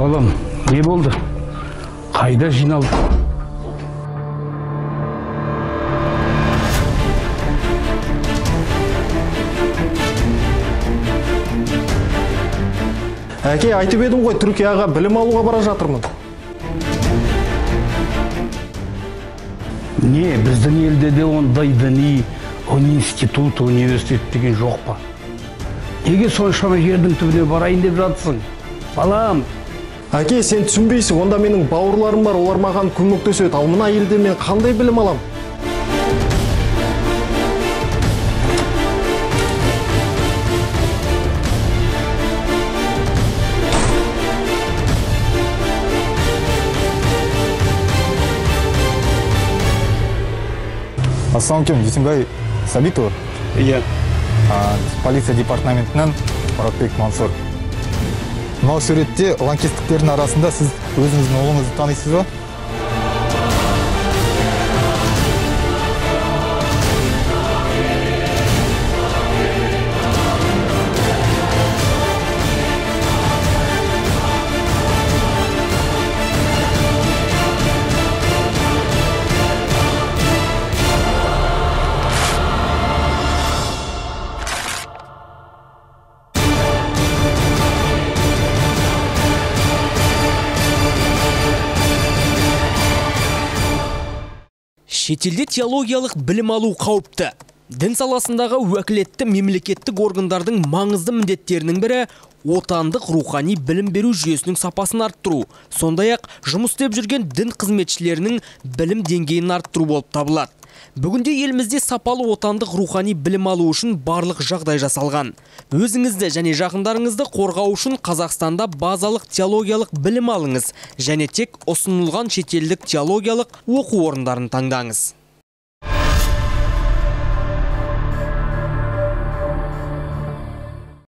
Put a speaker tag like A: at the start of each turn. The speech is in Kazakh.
A: Балам, не болды? Қайда жиналды?
B: Әке, айтып едім ғой, Түркияға білім алуға бара жатырмын.
A: Не, біздің елде де ондай діни институт, университет деген жоқ па? Неге соншама жердің түбіне барайын деп жатсың? Балам!
B: Әке, сен түсінбейсің, онда менің бауырларым бар, олар маған көмектеседі. Ал мына елде мен қандай білім алам?
C: Ассалаумалейкум, Дүйсенбай Сабитов.
A: Иә.
C: Полиция департаментінен Мұратбек Мансур. Мынау суретте лаңкестіктердің арасында сіз өзіңіздің ұлыңызды танисыз ба?
D: Шетелде теологиялық білім алу қауіпті. Дін саласындағы уәкілетті мемлекеттік органдардың маңызды міндеттерінің бірі отандық рухани білім беру жүйесінің сапасын арттыру, сондай-ақ жұмыс істеп жүрген дін қызметшілерінің білім деңгейін арттыру болып табылады. Бүгінде елімізде сапалы отандық рухани білім алу үшін барлық жағдай жасалған. Өзіңізді және жақындарыңызды қорғау үшін Қазақстанда базалық теологиялық білім алыңыз және тек ұсынылған шетелдік теологиялық оқу орындарын таңдаңыз.